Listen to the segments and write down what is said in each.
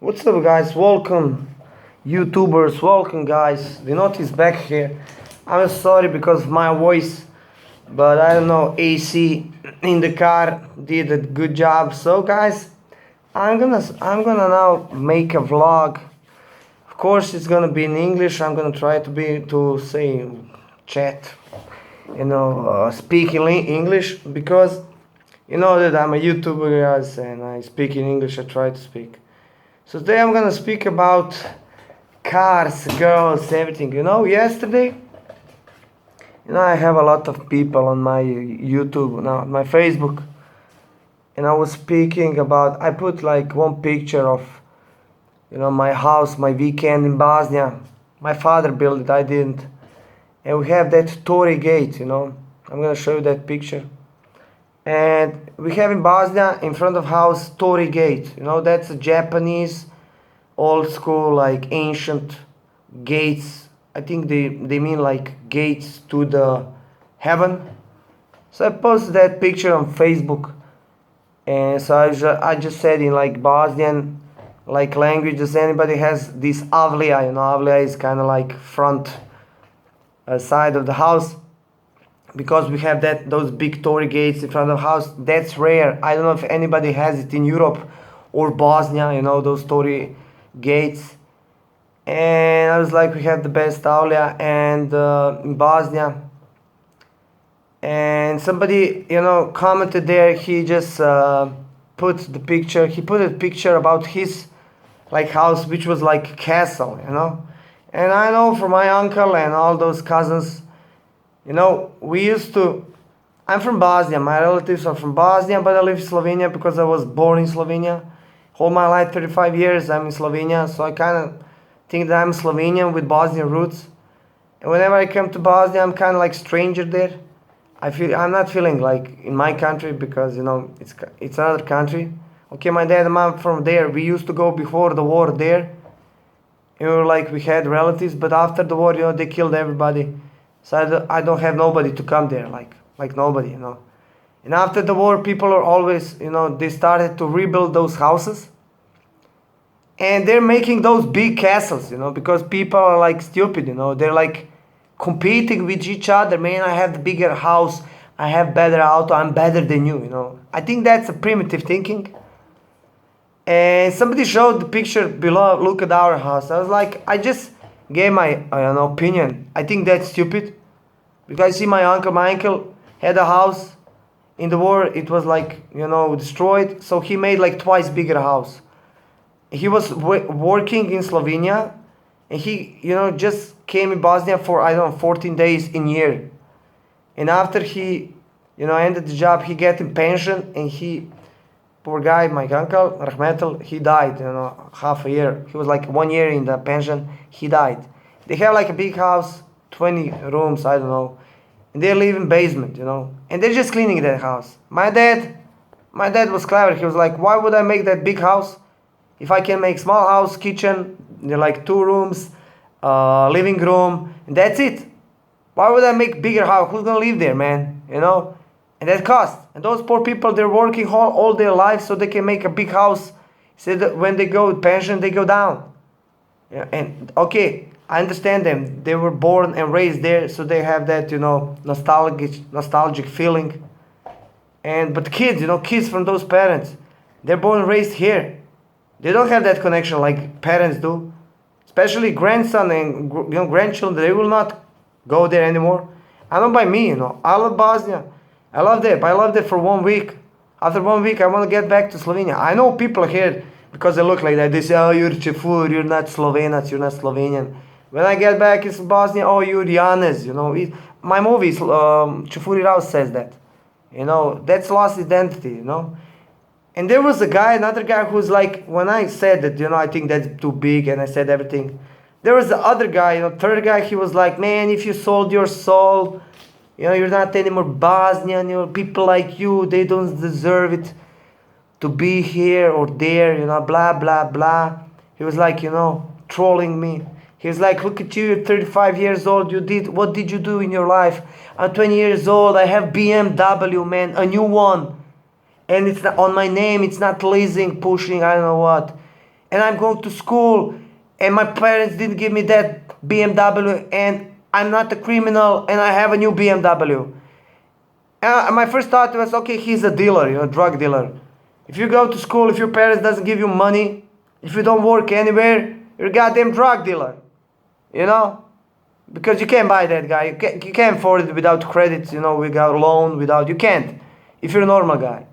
What's up, guys? Welcome, YouTubers. Welcome, guys. Dinotti is back here. I'm sorry because of my voice, but I don't know. AC in the car did a good job. So, guys, I'm gonna now make a vlog. Of course, it's gonna be in English. I'm gonna try to say chat, speak in English because you know that I'm a YouTuber, guys, and I speak in English. I try to speak. So today I'm gonna speak about cars, girls, everything. Yesterday, I have a lot of people on my YouTube, now on my Facebook, and I was speaking about. I put like one picture of, my house, my weekend in Bosnia. My father built it, I didn't, and we have that Tory gate. I'm gonna show you that picture. And we have in Bosnia, in front of house, Tory gate. That's a Japanese old school, like ancient gates. I think they mean like gates to the heaven. So I posted that picture on Facebook, and so I just said in like Bosnian like language, does anybody has this avlija? Avlija is kind of like front side of the house, because we have those big Tory gates in front of the house. That's rare. I don't know if anybody has it in Europe or Bosnia, those Tory gates. And I was like, we have the best avlija and in Bosnia. And somebody, commented there. He just put the picture. He put a picture about his like house, which was like a castle, And I know from my uncle and all those cousins, we used to. I'm from Bosnia. My relatives are from Bosnia, but I live in Slovenia because I was born in Slovenia. All my life, 35 years, I'm in Slovenia, so I kind of think that I'm Slovenian with Bosnian roots. And whenever I come to Bosnia, I'm kind of like stranger there. I'm not feeling like in my country because it's another country. Okay, my dad and mom from there. We used to go before the war there. We had relatives, but after the war, they killed everybody. So I don't have nobody to come there, like nobody, And after the war, people are always, they started to rebuild those houses. And they're making those big castles, because people are like stupid, They're like competing with each other. Man, I have the bigger house, I have better auto, I'm better than you, I think that's a primitive thinking. And somebody showed the picture below, look at our house. I was like, I just gave my opinion. I think that's stupid. Because I see my uncle had a house. In the war, it was like, destroyed. So he made like twice bigger house. He was working in Slovenia. And he, just came in Bosnia for, 14 days in year. And after he, ended the job, he get in pension. And poor guy, my uncle, Rahmetel, he died, half a year. He was like 1 year in the pension, he died. They have like a big house, 20 rooms, I don't know. And they live in basement, And they're just cleaning that house. My dad was clever. He was like, why would I make that big house if I can make small house, kitchen, like 2 rooms, living room, and that's it. Why would I make bigger house? Who's gonna live there, man? And that cost. And those poor people, they're working all their life so they can make a big house. So that when they go with pension, they go down. Yeah, and okay, I understand them. They were born and raised there, so they have that, nostalgic feeling. But kids, kids from those parents, they're born and raised here. They don't have that connection like parents do. Especially grandson and grandchildren, they will not go there anymore. I know by me, I love Bosnia. I love that, but I loved it for 1 week. After 1 week, I want to get back to Slovenia. I know people here, because they look like that, they say, oh, you're Čefur, you're not Slovenac, you're not Slovenian. When I get back in Bosnia, oh, you're Janez, My movie, Čefuri Rao says that. That's lost identity, And there was another guy who's like, when I said that, I think that's too big, and I said everything. There was the other guy, third guy, he was like, man, if you sold your soul, you're not anymore Bosnian, people like you, they don't deserve it to be here or there, blah, blah, blah. He was like, trolling me. He was like, look at you, you're 35 years old, what did you do in your life? I'm 20 years old, I have BMW, man, a new one. And it's not on my name, it's not leasing, pushing, I don't know what. and I'm going to school, and my parents didn't give me that BMW, and I'm not a criminal, and I have a new BMW. And my first thought was, okay, he's a dealer, you know, drug dealer. If you go to school, if your parents doesn't give you money, if you don't work anywhere, you're a goddamn drug dealer, you know? Because you can't buy that guy. You can't afford it without credit, you know, without loan, without, you can't. If you're a normal guy.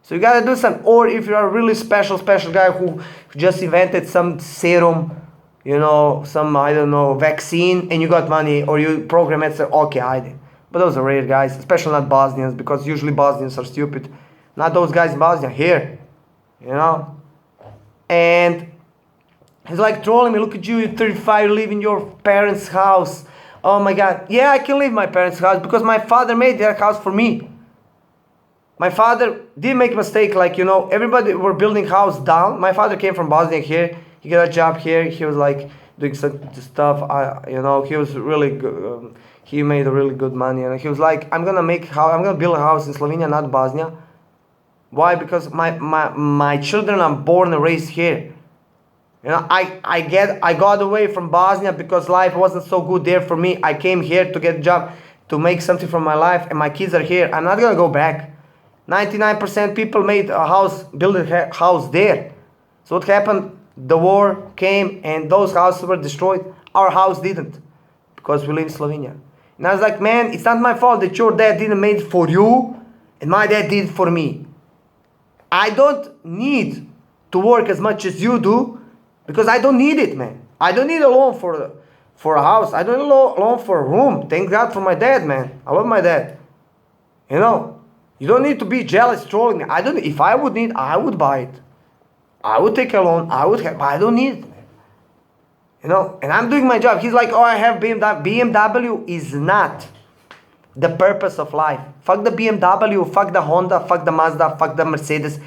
So you gotta do something. Or if you're a really special guy who just invented some serum, you know, some, I don't know, vaccine, and you got money, or you program it, so okay, hide it. But those are rare guys, especially not Bosnians, because usually Bosnians are stupid. Not those guys in Bosnia, here, you know. And he's like trolling me, look at you, you're 35, you live in your parents' house. Oh my God, yeah, I can leave my parents' house because my father made their house for me. My father did make a mistake, like, you know, everybody were building house down. My father came from Bosnia here, he got a job here, he was like doing some stuff, you know, he was really good, he made really good money, and he was like, I'm gonna build a house in Slovenia, not Bosnia. Why? Because my children are born and raised here. You know, I got away from Bosnia because life wasn't so good there for me. I came here to get a job, to make something from my life, and my kids are here. I'm not gonna go back. 99% people made a house, build a house there. So what happened? The war came and those houses were destroyed. Our house didn't, because we live in Slovenia. And I was like, man, it's not my fault that your dad didn't make it for you and my dad did it for me. I don't need to work as much as you do, because I don't need it, man. I don't need a loan for a house. I don't need a loan for a room. Thank God for my dad, man. I love my dad. You know, you don't need to be jealous, trolling me. If I would need, I would buy it. I would take a loan. But I don't need it. You know, and I'm doing my job. He's like, oh, I have BMW. BMW is not the purpose of life. Fuck the BMW, fuck the Honda, fuck the Mazda, fuck the Mercedes.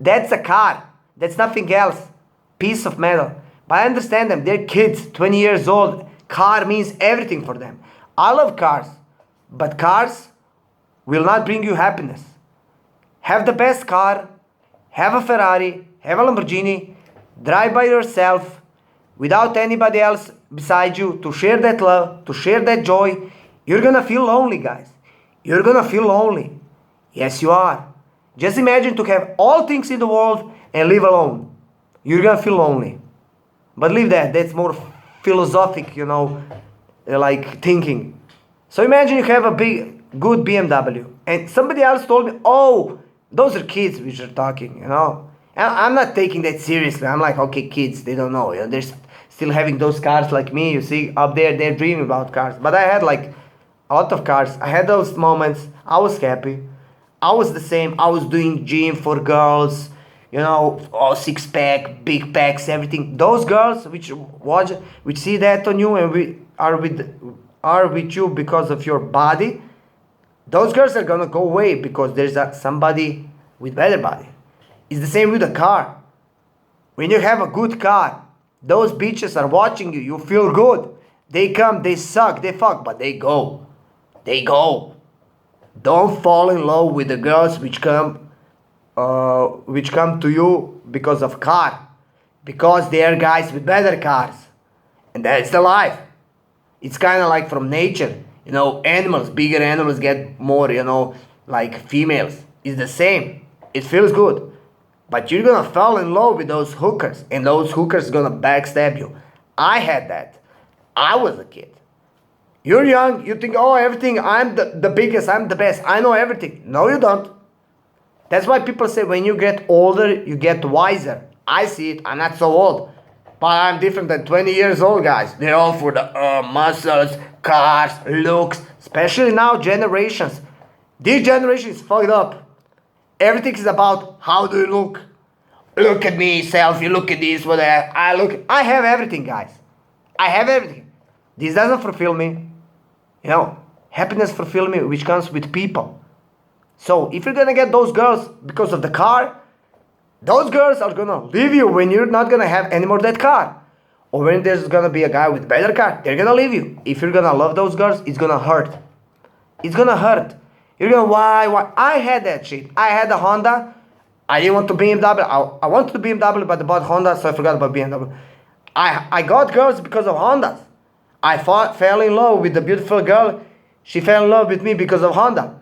That's a car. That's nothing else. Piece of metal. But I understand them. They're kids, 20 years old. Car means everything for them. I love cars. But cars will not bring you happiness. Have the best car. Have a Ferrari. Have a Lamborghini. Drive by yourself. Without anybody else beside you to share that love, to share that joy. You're gonna feel lonely, guys. You're gonna feel lonely. Yes, you are. Just imagine to have all things in the world and live alone. You're gonna feel lonely. But leave that. That's more philosophic, you know, like thinking. So imagine you have a good BMW. And somebody else told me, oh, those are kids which are talking, you know. And I'm not taking that seriously. I'm like, okay, kids, they don't know. You know, they're still having those cars like me. You see, up there, they're dreaming about cars. But I had like a lot of cars. I had those moments. I was happy. I was the same. I was doing gym for girls, you know, all six-pack, big packs, everything. Those girls which see that on you and we are with you because of your body, those girls are gonna go away because there's somebody with better body. It's the same with a car. When you have a good car, those bitches are watching you. You feel good. They come, they suck, they fuck, but they go. They go. Don't fall in love with the girls which come to you because of car, because they are guys with better cars, and that's the life. It's kind of like from nature, you know. Animals, bigger animals get more, you know, like females. It's the same. It feels good, but you're gonna fall in love with those hookers, and those hookers gonna backstab you. I had that. I was a kid. You're young, you think, oh, everything, I'm the biggest, I'm the best, I know everything. No, you don't. That's why people say when you get older, you get wiser. I see it, I'm not so old. But I'm different than 20 years old guys. They're all for the muscles, cars, looks. Especially now, generations. This generation is fucked up. Everything is about how do you look. Look at me, selfie, look at this, what I have everything, guys. I have everything. This doesn't fulfill me. You know, happiness fulfill me, which comes with people. So if you're gonna get those girls because of the car, those girls are gonna leave you when you're not gonna have anymore that car. Or when there's gonna be a guy with better car, they're gonna leave you. If you're gonna love those girls, it's gonna hurt. It's gonna hurt. You're gonna, why? I had that shit. I had a Honda. I didn't want to BMW. I wanted to BMW, but I bought Honda, so I forgot about BMW. I got girls because of Hondas. Fell in love with the beautiful girl. She fell in love with me because of Honda.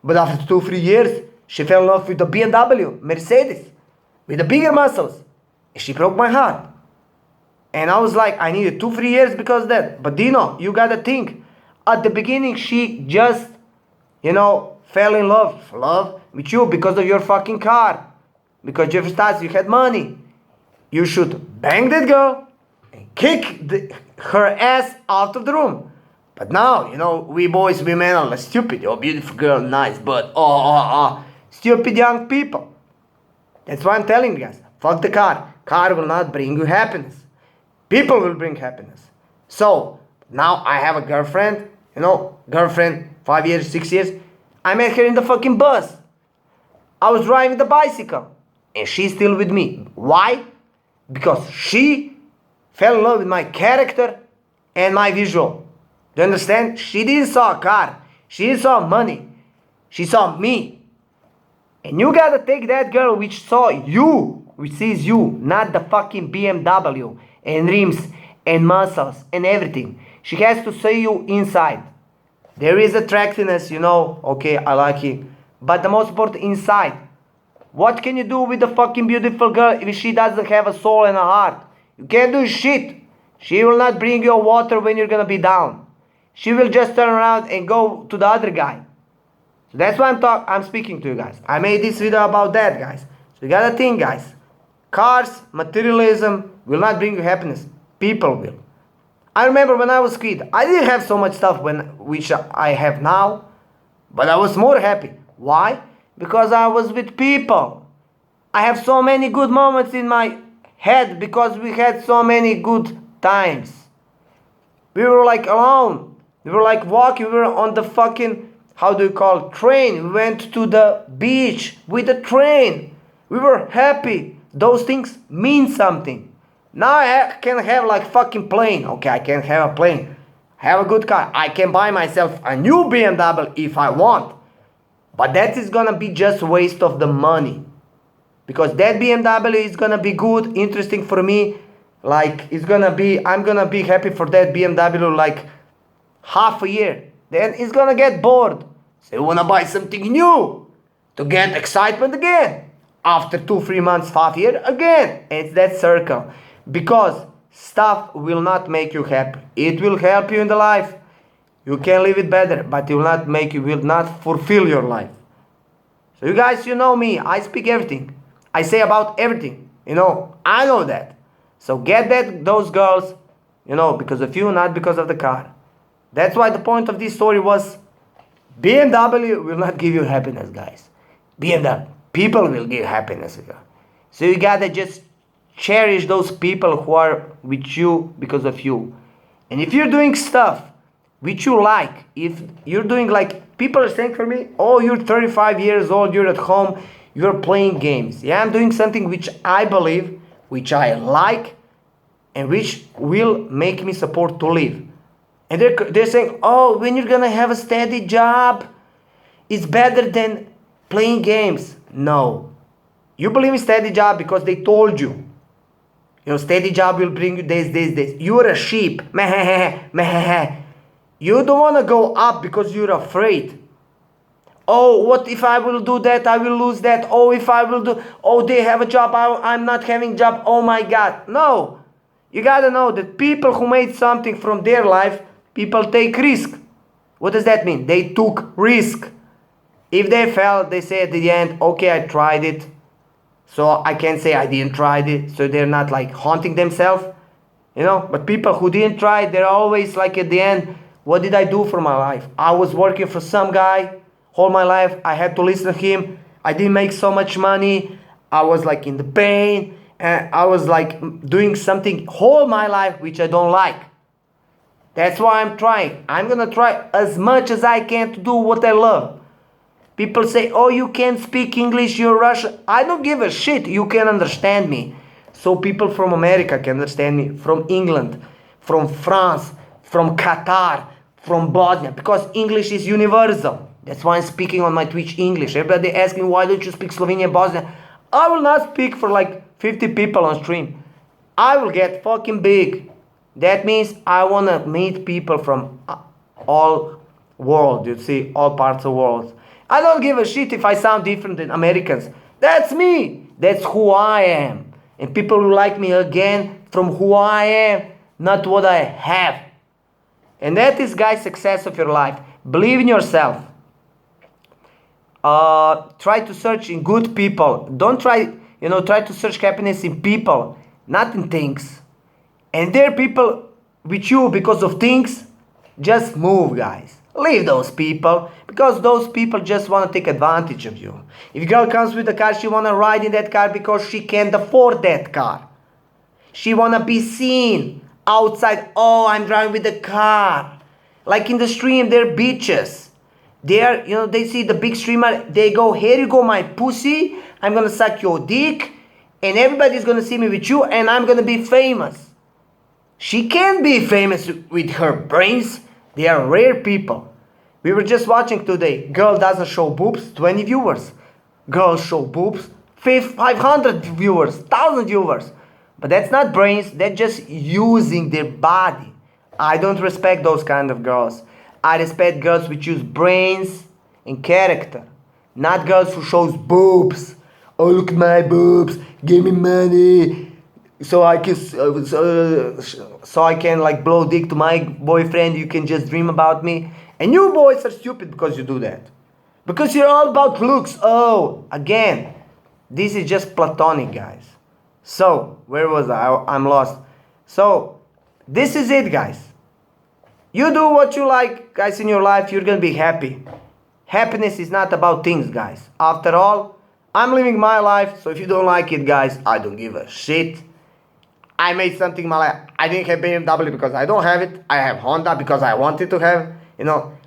But after 2-3 years, she fell in love with the BMW, Mercedes, with the bigger muscles. And she broke my heart. And I was like, I needed 2-3 years because of that. But Dino, you gotta think. At the beginning, she just, fell in love with you because of your fucking car. Because Jeff Stas, you had money. You should bang that girl and kick her ass out of the room. But now, we boys, we men are like stupid. Oh, beautiful girl, nice, but stupid young people. That's why I'm telling you guys. Fuck the car. Car will not bring you happiness. People will bring happiness. So, now I have a girlfriend. Girlfriend, 5 years, 6 years. I met her in the fucking bus. I was driving the bicycle. And she's still with me. Why? Because she fell in love with my character and my visual. Do you understand? She didn't saw a car. She didn't saw money. She saw me. And you gotta take that girl which saw you, which sees you, not the fucking BMW and rims and muscles and everything. She has to see you inside. There is attractiveness, okay, I like it. But the most important, inside. What can you do with the fucking beautiful girl if she doesn't have a soul and a heart? You can't do shit. She will not bring you water when you're gonna be down. She will just turn around and go to the other guy. So that's why I'm speaking to you guys. I made this video about that, guys. So you gotta think, guys. Cars, materialism will not bring you happiness. People will. I remember when I was a kid, I didn't have so much stuff which I have now, but I was more happy. Why? Because I was with people. I have so many good moments in my head because we had so many good times. We were like alone. We were like walking. We were on the fucking, train. We went to the beach with the train. We were happy. Those things mean something. Now I can have like fucking plane. Okay, I can have a plane. Have a good car. I can buy myself a new BMW if I want. But that is gonna be just waste of the money. Because that BMW is gonna be good, interesting for me. Like, I'm gonna be happy for that BMW like half a year. Then it's gonna get bored. So you wanna buy something new to get excitement again. After 2-3 months, 5 years, again. It's that circle. Because stuff will not make you happy. It will help you in the life. You can live it better, but it will not fulfill your life. So you guys, you know me. I speak everything. I say about everything. I know that. So get those girls, because of you, not because of the car. That's why the point of this story was BMW will not give you happiness, guys. BMW, people will give happiness. So you gotta just cherish those people who are with you because of you. And if you're doing stuff which you like, if you're doing like, people are saying for me, oh, you're 35 years old, you're at home, you're playing games. Yeah, I'm doing something which I believe, which I like, and which will make me support to live. And they're saying, oh, when you're gonna have a steady job, it's better than playing games. No. You believe in steady job because they told you. Steady job will bring you this. You're a sheep. You don't want to go up because you're afraid. Oh, what if I will do that? I will lose that. Oh, if I will do... Oh, they have a job. I'm not having job. Oh, my God. No. You got to know that people who made something from their life, people take risk. What does that mean? They took risk. If they failed, they say at the end, okay, I tried it. So I can't say I didn't try it. So they're not like haunting themselves. But people who didn't try it, they're always like at the end, what did I do for my life? I was working for some guy all my life. I had to listen to him. I didn't make so much money. I was like in the pain. And I was like doing something all my life which I don't like. That's why I'm trying. I'm gonna try as much as I can to do what I love. People say, oh, you can't speak English, you're Russian. I don't give a shit. You can understand me. So people from America can understand me. From England, from France, from Qatar, from Bosnia. Because English is universal. That's why I'm speaking on my Twitch English. Everybody asking me, why don't you speak Slovenian, Bosnian? I will not speak for like 50 people on stream. I will get fucking big. That means I want to meet people from all world, you see, all parts of the world. I don't give a shit if I sound different than Americans. That's me. That's who I am. And people will like me again from who I am, not what I have. And that is, guys, success of your life. Believe in yourself. Try to search in good people. Don't try to search happiness in people, not in things. And there are people with you because of things. Just move, guys. Leave those people, because those people just want to take advantage of you. If a girl comes with a car, she want to ride in that car because she can't afford that car. She want to be seen outside. Oh, I'm driving with the car. Like in the stream, they're bitches. They see the big streamer, they go, here you go, my pussy, I'm gonna suck your dick, and everybody's gonna see me with you, and I'm gonna be famous. She can't be famous with her brains. They are rare people. We were just watching today, girl doesn't show boobs, 20 viewers. Girl show boobs, 500 viewers, 1,000 viewers. But that's not brains, they're just using their body. I don't respect those kind of girls. I respect girls which use brains and character, not girls who shows boobs. Oh, look at my boobs, give me money, so I can like blow dick to my boyfriend. You can just dream about me. And you boys are stupid because you do that, because you're all about looks. Oh, again, this is just platonic, guys. So where was I'm lost. So this is it, guys. You do what you like, guys, in your life, you're gonna be happy. Happiness is not about things, guys. After all, I'm living my life, so if you don't like it, guys, I don't give a shit. I made something in my life. I didn't have BMW because I don't have it. I have Honda because I wanted to have.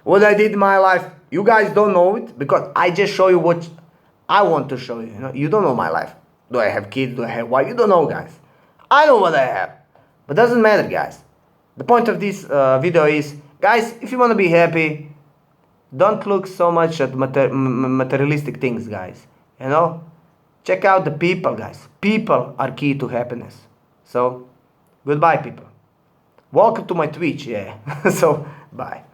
What I did in my life, you guys don't know it, because I just show you what I want to show you. You don't know my life. Do I have kids? Do I have wife? You don't know, guys. I know what I have. But doesn't matter, guys. The point of this video is, guys, if you want to be happy, don't look so much at materialistic things, guys. Check out the people, guys. People are key to happiness. So, goodbye, people. Welcome to my Twitch, yeah. So, bye.